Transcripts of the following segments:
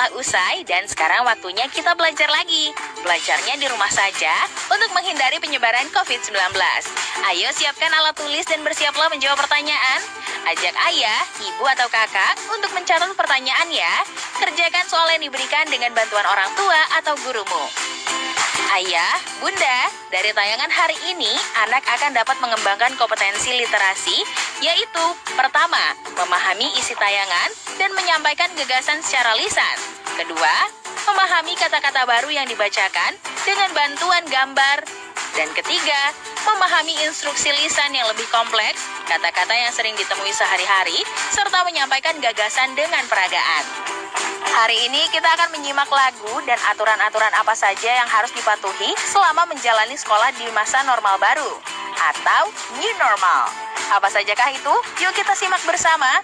telah usai dan sekarang waktunya kita belajar lagi. Belajarnya di rumah saja untuk menghindari penyebaran COVID-19. Ayo siapkan alat tulis dan bersiaplah menjawab pertanyaan. Ajak ayah, ibu atau kakak untuk mencatat pertanyaan ya. Kerjakan soal yang diberikan dengan bantuan orang tua atau gurumu. Ayah, bunda, dari tayangan hari ini, anak akan dapat mengembangkan kompetensi literasi, yaitu pertama, memahami isi tayangan dan menyampaikan gagasan secara lisan. Kedua, memahami kata-kata baru yang dibacakan dengan bantuan gambar. Dan ketiga, memahami instruksi lisan yang lebih kompleks, kata-kata yang sering ditemui sehari-hari, serta menyampaikan gagasan dengan peragaan. Hari ini kita akan menyimak lagu dan aturan-aturan apa saja yang harus dipatuhi selama menjalani sekolah di masa normal baru atau new normal. Apa sajakah itu? Yuk kita simak bersama.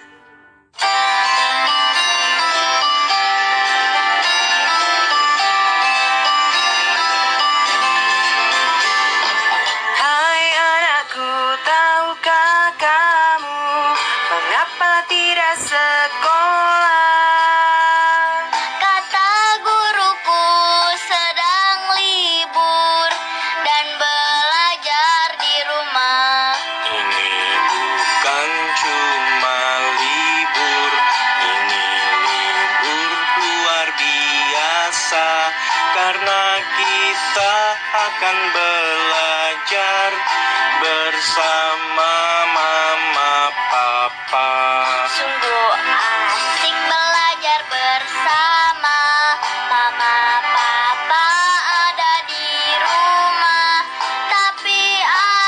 Hai anakku, tahukah kamu mengapa tidak sekolah? Karena kita akan belajar bersama mama papa. Sungguh asik belajar bersama mama papa ada di rumah. Tapi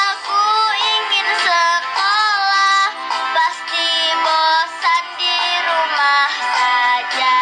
aku ingin sekolah, pasti bosan di rumah saja.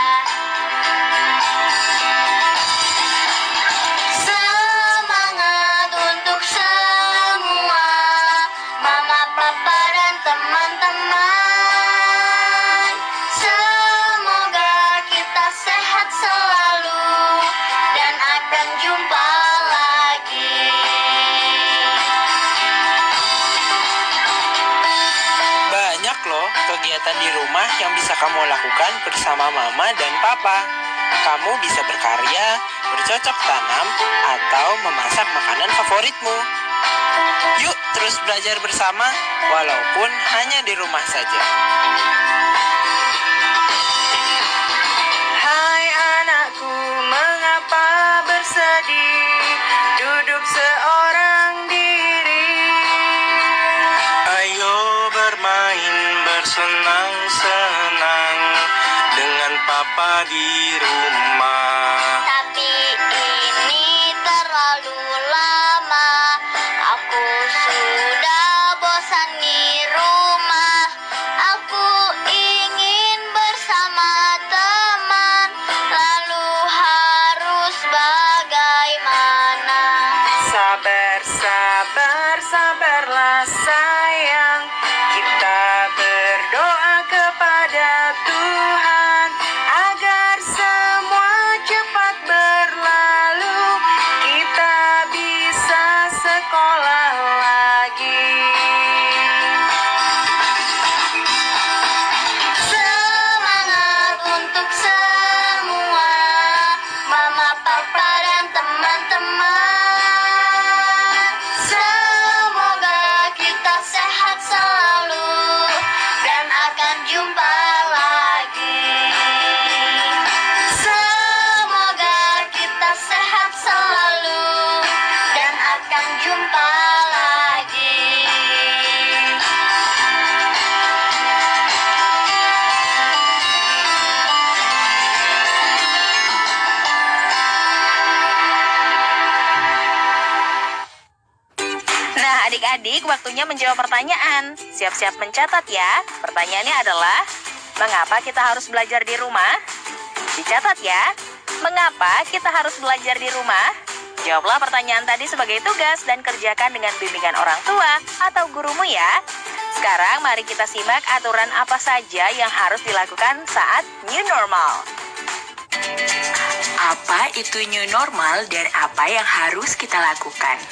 Kegiatan di rumah yang bisa kamu lakukan bersama mama dan papa. Kamu bisa berkarya, bercocok tanam, atau memasak makanan favoritmu. Yuk terus belajar bersama, walaupun hanya di rumah saja. Hai anakku, mengapa bersedih? Duduk seorang diri. Ayo bermain, bersenang-senang dengan papa di rumah. Tapi ini terlalu lama, aku sudah bosan di rumah. Aku ingin bersama teman, lalu harus bagaimana? Sabarlah sayang, kita berdoa kepada Tuhan agar semua cepat berlalu, kita bisa sekolah lagi. Semangat untuk semua, mama, papa, dan teman-teman. Semoga kita sehat selalu dan akan jumpa lagi. Semoga kita sehat selalu dan akan jumpa lagi. Nah adik-adik, waktunya menjawab pertanyaan. Siap-siap mencatat ya. Pertanyaannya adalah, mengapa kita harus belajar di rumah? Dicatat ya. Mengapa kita harus belajar di rumah? Jawablah pertanyaan tadi sebagai tugas dan kerjakan dengan bimbingan orang tua atau gurumu ya. Sekarang mari kita simak aturan apa saja yang harus dilakukan saat new normal. Apa itu new normal dan apa yang harus kita lakukan?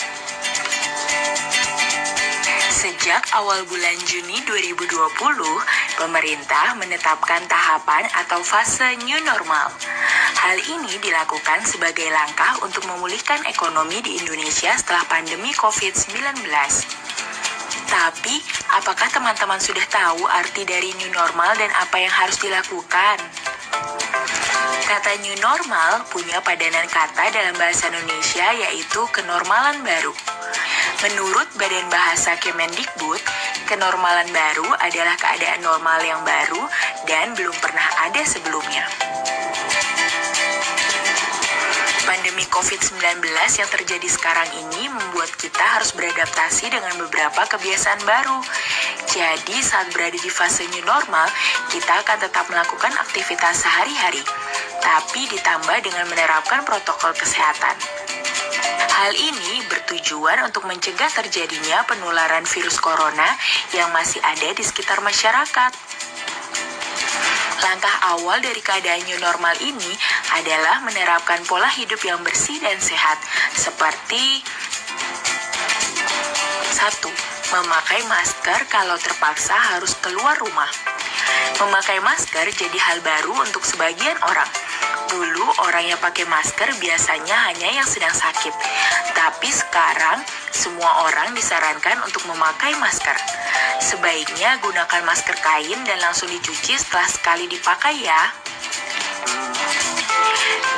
Sejak Sejak awal bulan Juni 2020, pemerintah menetapkan tahapan atau fase new normal. Hal ini dilakukan sebagai langkah untuk memulihkan ekonomi di Indonesia setelah pandemi COVID-19. Tapi, apakah teman-teman sudah tahu arti dari new normal dan apa yang harus dilakukan? Kata new normal punya padanan kata dalam bahasa Indonesia yaitu kenormalan baru. Menurut Badan Bahasa Kemendikbud, kenormalan baru adalah keadaan normal yang baru dan belum pernah ada sebelumnya. Pandemi COVID-19 yang terjadi sekarang ini membuat kita harus beradaptasi dengan beberapa kebiasaan baru. Jadi saat berada di fase new normal, kita akan tetap melakukan aktivitas sehari-hari, tapi ditambah dengan menerapkan protokol kesehatan. Hal ini bertujuan untuk mencegah terjadinya penularan virus corona yang masih ada di sekitar masyarakat. Langkah awal dari keadaan new normal ini adalah menerapkan pola hidup yang bersih dan sehat, seperti 1. Memakai masker kalau terpaksa harus keluar rumah. Memakai masker jadi hal baru untuk sebagian orang. Dulu orang yang pakai masker biasanya hanya yang sedang sakit, tapi sekarang semua orang disarankan untuk memakai masker. Sebaiknya gunakan masker kain dan langsung dicuci setelah sekali dipakai ya.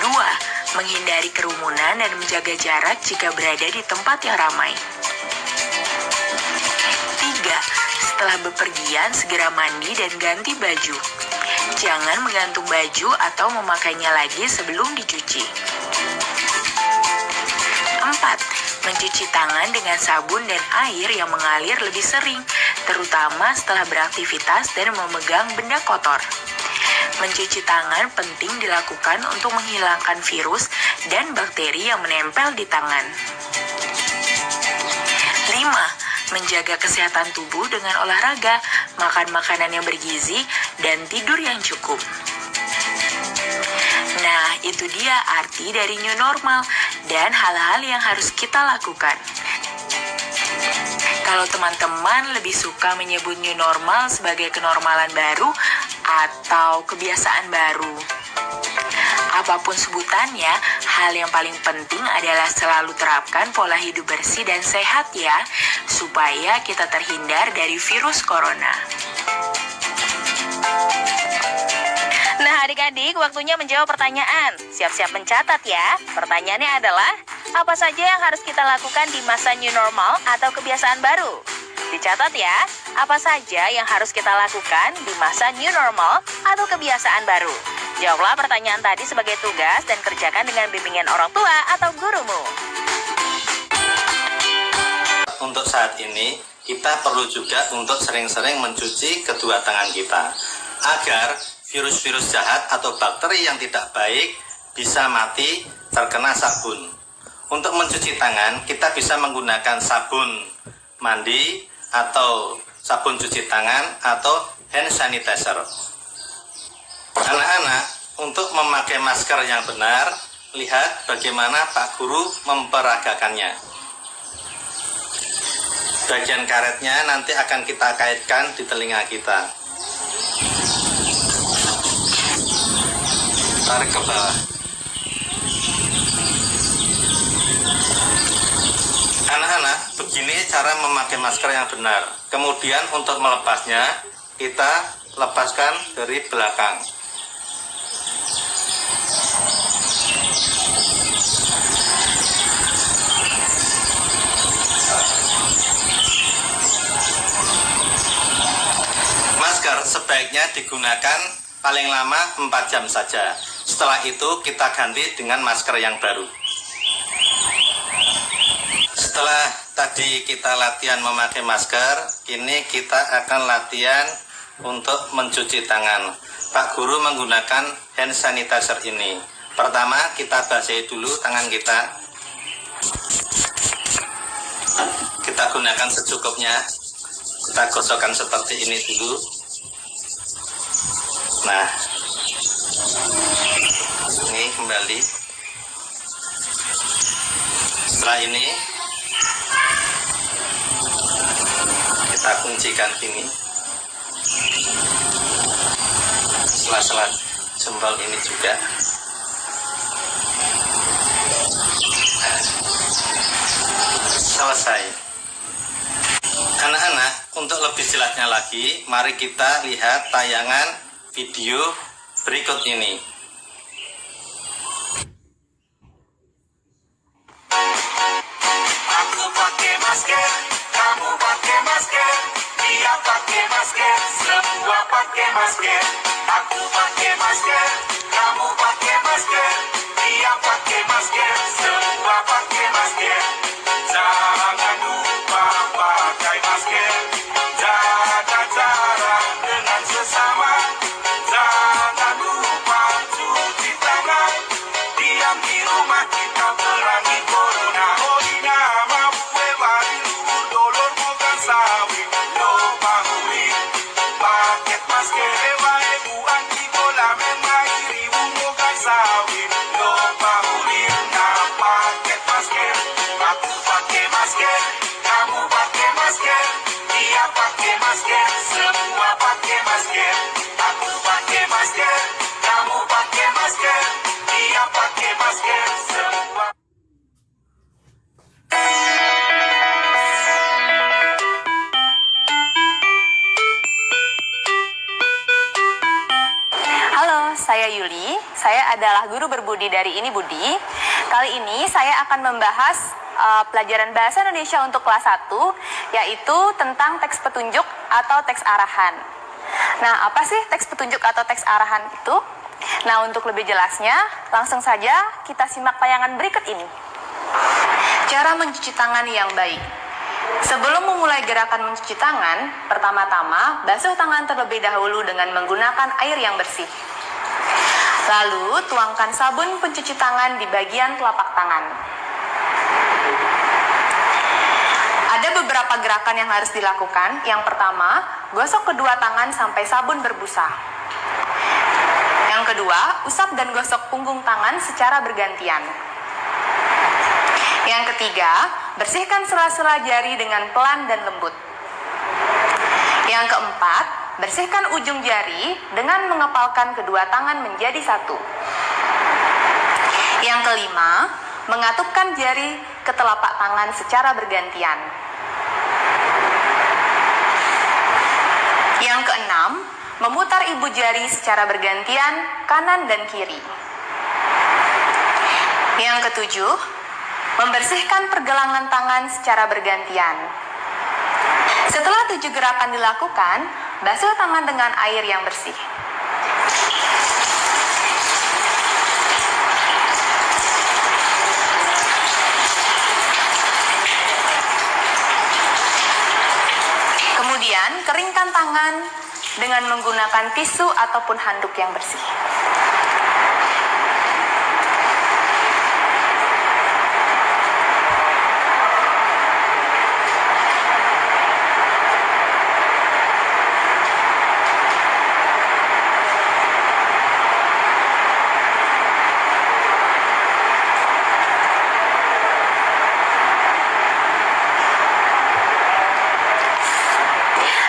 2. Menghindari kerumunan dan menjaga jarak jika berada di tempat yang ramai. 3. Setelah bepergian segera mandi dan ganti baju. Jangan menggantung baju atau memakainya lagi sebelum dicuci. 4. Mencuci tangan dengan sabun dan air yang mengalir lebih sering, terutama setelah beraktivitas dan memegang benda kotor. Mencuci tangan penting dilakukan untuk menghilangkan virus dan bakteri yang menempel di tangan. 5. Menjaga kesehatan tubuh dengan olahraga, makan makanan yang bergizi, dan tidur yang cukup. Nah, itu dia arti dari new normal dan hal-hal yang harus kita lakukan. Kalau teman-teman lebih suka menyebut new normal sebagai kenormalan baru atau kebiasaan baru, apapun sebutannya, hal yang paling penting adalah selalu terapkan pola hidup bersih dan sehat ya, supaya kita terhindar dari virus corona. Nah adik-adik, waktunya menjawab pertanyaan. Siap-siap mencatat ya. Pertanyaannya adalah, apa saja yang harus kita lakukan di masa new normal atau kebiasaan baru? Dicatat ya, apa saja yang harus kita lakukan di masa new normal atau kebiasaan baru? Jawablah pertanyaan tadi sebagai tugas dan kerjakan dengan bimbingan orang tua atau gurumu. Untuk saat ini, kita perlu juga untuk sering-sering mencuci kedua tangan kita, agar virus-virus jahat atau bakteri yang tidak baik bisa mati terkena sabun. Untuk mencuci tangan, kita bisa menggunakan sabun mandi atau sabun cuci tangan atau hand sanitizer. Anak-anak, untuk memakai masker yang benar, lihat bagaimana Pak Guru memperagakannya. Bagian karetnya nanti akan kita kaitkan di telinga kita. Tarik ke bawah. Anak-anak, begini cara memakai masker yang benar. Kemudian untuk melepasnya, kita lepaskan dari belakang. Masker sebaiknya digunakan paling lama 4 jam saja. Setelah itu kita ganti dengan masker yang baru. Setelah tadi kita latihan memakai masker, kini kita akan latihan untuk mencuci tangan. Pak Guru menggunakan hand sanitizer ini. Pertama, kita basahi dulu tangan kita. Kita gunakan secukupnya. Kita gosokkan seperti ini dulu. Nah, ini kembali. Setelah ini kita kita kuncikan ini. Sela-sela jempol ini juga. Selesai. Anak-anak, untuk lebih jelasnya lagi, mari kita lihat tayangan video berikut ini. Aku pakai masker, kamu pakai masker, dia pakai masker, semua pakai masker. Aku pakai masker, kamu pakai masker, dia pakai masker, semua pakai masker. Jangan lupa pakai masker, jaga jarak dengan sesama. Jangan lupa cuci tangan, diam di rumah kita perangi corona. Olina mabue barilu dolor bukan sawi, lo pahuri paket masker. Eva ebu anti bola memai ribu bukan sawi, lo pahuri na paket masker. Aku pakai masker, kamu pakai masker, dia pakai masker, semua pakai masker. Aku pakai masker, kamu pakai masker, dia pakai masker, semua. Halo, saya Yuli. Saya adalah guru berbudi dari Ini Budi. Kali ini saya akan membahas pelajaran Bahasa Indonesia untuk kelas 1, yaitu tentang teks petunjuk atau teks arahan. Nah, apa sih teks petunjuk atau teks arahan itu? Nah, untuk lebih jelasnya, langsung saja kita simak tayangan berikut ini. Cara mencuci tangan yang baik. Sebelum memulai gerakan mencuci tangan, pertama-tama basuh tangan terlebih dahulu dengan menggunakan air yang bersih. Lalu, tuangkan sabun pencuci tangan di bagian telapak tangan. Ada beberapa gerakan yang harus dilakukan. Yang pertama, gosok kedua tangan sampai sabun berbusa. Yang kedua, usap dan gosok punggung tangan secara bergantian. Yang ketiga, bersihkan sela-sela jari dengan pelan dan lembut. Yang keempat, bersihkan ujung jari dengan mengepalkan kedua tangan menjadi satu. Yang kelima, mengatupkan jari ke telapak tangan secara bergantian. Yang keenam, memutar ibu jari secara bergantian kanan dan kiri. Yang ketujuh, membersihkan pergelangan tangan secara bergantian. Setelah 7 gerakan dilakukan, basuh tangan dengan air yang bersih. Kemudian, keringkan tangan dengan menggunakan tisu ataupun handuk yang bersih.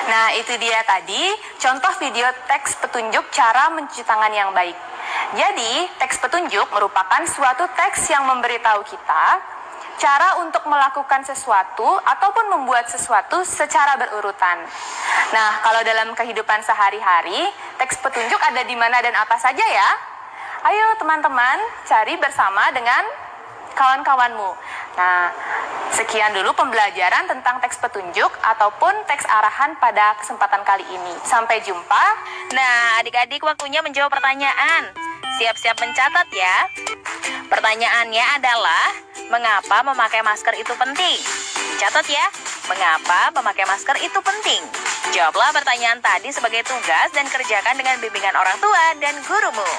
Nah, itu dia tadi contoh video teks petunjuk cara mencuci tangan yang baik. Jadi, teks petunjuk merupakan suatu teks yang memberitahu kita cara untuk melakukan sesuatu ataupun membuat sesuatu secara berurutan. Nah, kalau dalam kehidupan sehari-hari, teks petunjuk ada di mana dan apa saja ya? Ayo teman-teman, cari bersama dengan kawan-kawanmu. Nah, sekian dulu pembelajaran tentang teks petunjuk ataupun teks arahan pada kesempatan kali ini. Sampai jumpa. Nah, adik-adik waktunya menjawab pertanyaan. Siap-siap mencatat ya. Pertanyaannya adalah, mengapa memakai masker itu penting? Catat ya, mengapa memakai masker itu penting? Jawablah pertanyaan tadi sebagai tugas dan kerjakan dengan bimbingan orang tua dan gurumu.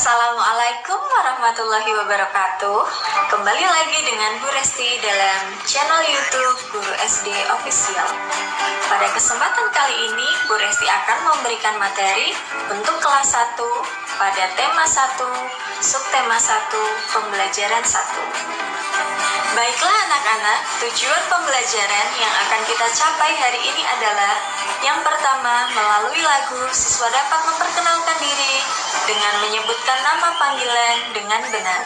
Assalamualaikum warahmatullahi wabarakatuh. Kembali lagi dengan Bu Resti dalam channel YouTube Guru SD Official. Pada kesempatan kali ini, Bu Resti akan memberikan materi untuk kelas 1 pada tema 1, subtema 1, pembelajaran 1. Baiklah anak-anak, tujuan pembelajaran yang akan kita capai hari ini adalah: yang pertama, melalui lagu, siswa dapat memperkenalkan diri dengan menyebutkan nama panggilan dengan benar.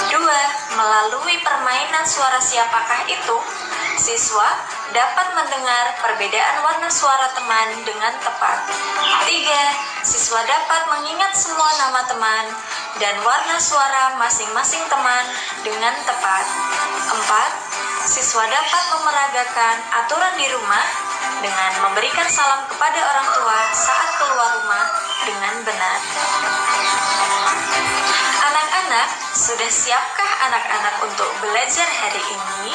2. Melalui permainan suara siapakah itu, siswa dapat mendengar perbedaan warna suara teman dengan tepat. 3. Siswa dapat mengingat semua nama teman dan warna suara masing-masing teman dengan tepat. 4. Siswa dapat memeragakan aturan di rumah dengan memberikan salam kepada orang tua saat keluar rumah dengan benar. Anak-anak, sudah siapkah anak-anak untuk belajar hari ini?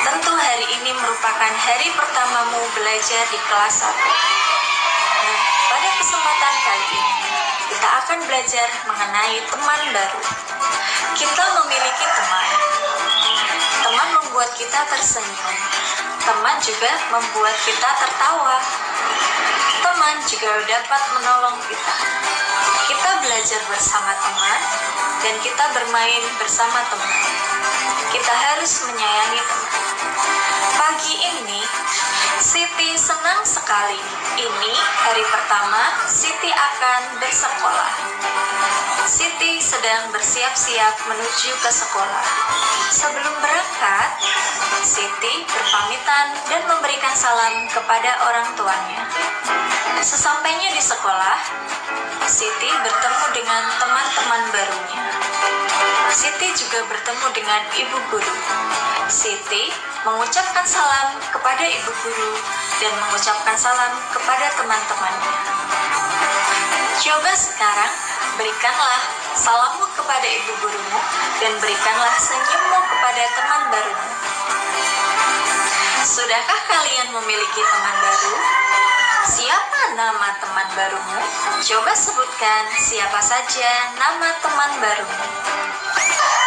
Tentu hari ini merupakan hari pertamamu belajar di kelas 1. Nah, pada kesempatan kali ini, kita akan belajar mengenai teman baru. Kita memiliki teman. Teman membuat kita tersenyum. Teman juga membuat kita tertawa. Teman juga dapat menolong kita. Kita belajar bersama teman dan kita bermain bersama teman. Kita harus menyayangi teman. Pagi ini, Siti senang sekali. Ini hari pertama Siti akan bersekolah. Siti sedang bersiap-siap menuju ke sekolah. Sebelum berangkat, Siti berpamitan dan memberikan salam kepada orang tuanya. Sesampainya di sekolah, Siti bertemu dengan teman-teman barunya. Siti juga bertemu dengan ibu guru. Siti mengucapkan salam kepada ibu guru dan mengucapkan salam kepada teman-temannya. Coba sekarang berikanlah salammu kepada ibu gurumu dan berikanlah senyummu kepada teman barumu. Sudahkah kalian memiliki teman baru? Siapa nama teman barumu? Coba sebutkan siapa saja nama teman barumu.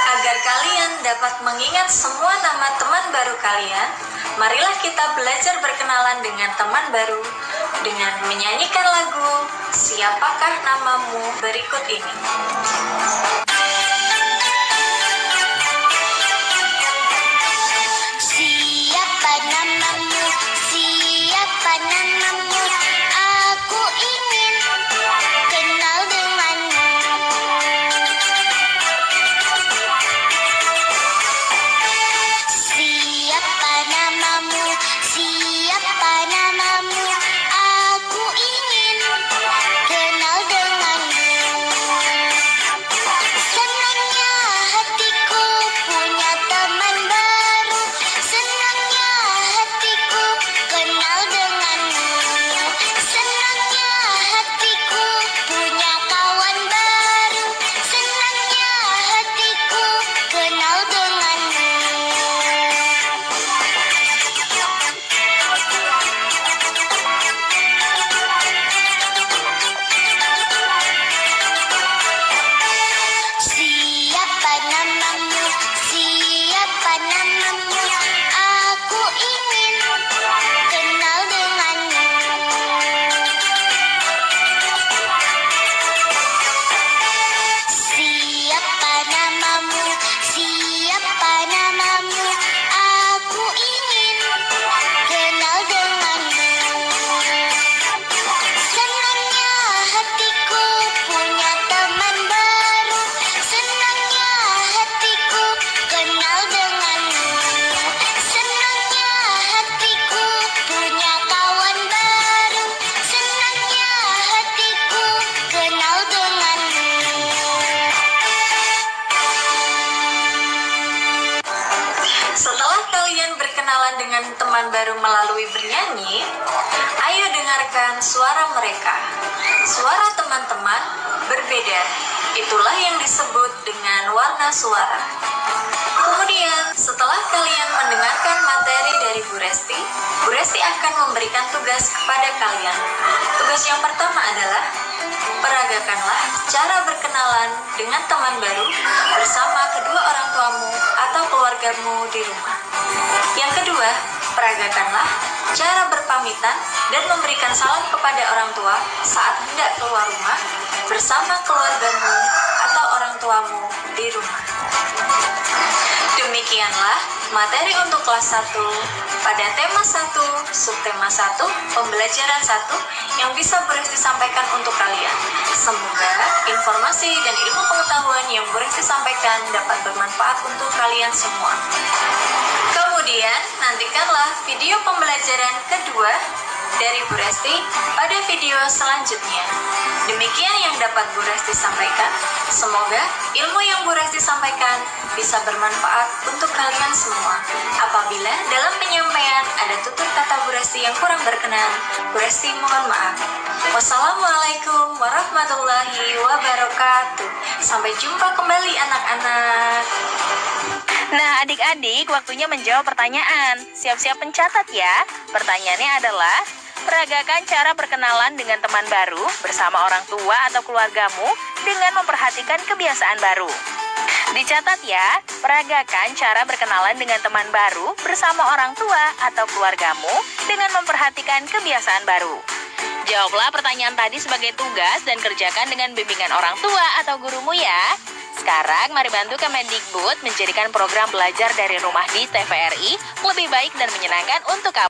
Agar kalian dapat mengingat semua nama teman baru kalian, marilah kita belajar berkenalan dengan teman baru dengan menyanyikan lagu Siapakah Namamu berikut ini. Siapa namamu? Siapa namamu? Aku ingin kenal denganmu. Siapa namamu? Siapa namamu? Aku ingin kenal denganmu. Senangnya hatiku punya teman baru. Senangnya hatiku kenal denganmu. Senangnya hatiku punya kawan baru. Senangnya hatiku kenal denganmu. Siapa namamu? Siapa namamu? Aku ingin kenal denganmu. Siapa namamu? Siapa namamu? Aku ingin kenal denganmu. Senangnya hatiku punya teman baru. Senangnya hatiku kenal denganmu. Senangnya hatiku punya kawan baru. Senangnya hatiku kenal denganmu. Setelah kalian berkenalan dengan teman baru melalui bernyanyi, ayo dengarkan suara mereka. Suara teman-teman berbeda. Itulah yang disebut dengan warna suara. Kemudian Kemudian, setelah kalian mendengarkan materi dari Bu Resti akan memberikan tugas kepada kalian. Tugas yang pertama adalah peragakanlah cara berkenalan dengan teman baru bersama kedua orang tuamu atau keluargamu di rumah. Yang kedua, peragakanlah cara berpamitan dan memberikan salam kepada orang tua saat hendak keluar rumah bersama keluargamu atau orang tuamu di rumah. Demikianlah materi untuk kelas 1 pada tema 1, subtema 1, pembelajaran 1 yang bisa Bu Resti sampaikan untuk kalian. Semoga informasi dan ilmu pengetahuan yang Bu Resti sampaikan dapat bermanfaat untuk kalian semua. Kemudian, nantikanlah video pembelajaran kedua dari Bu Resti pada video selanjutnya. Demikian yang dapat Bu Resti sampaikan. Semoga ilmu yang Bu Resti sampaikan bisa bermanfaat untuk kalian semua. Apabila dalam penyampaian ada tutur kata Bu Resti yang kurang berkenan, Bu Resti mohon maaf. Wassalamualaikum warahmatullahi wabarakatuh. Sampai jumpa kembali anak-anak. Nah, adik-adik, waktunya menjawab pertanyaan. Siap-siap mencatat ya. Pertanyaannya adalah, peragakan cara berkenalan dengan teman baru bersama orang tua atau keluargamu dengan memperhatikan kebiasaan baru. Dicatat ya, peragakan cara berkenalan dengan teman baru bersama orang tua atau keluargamu dengan memperhatikan kebiasaan baru. Jawablah pertanyaan tadi sebagai tugas dan kerjakan dengan bimbingan orang tua atau gurumu ya. Sekarang mari bantu Kemendikbud menjadikan program belajar dari rumah di TVRI lebih baik dan menyenangkan untuk kamu.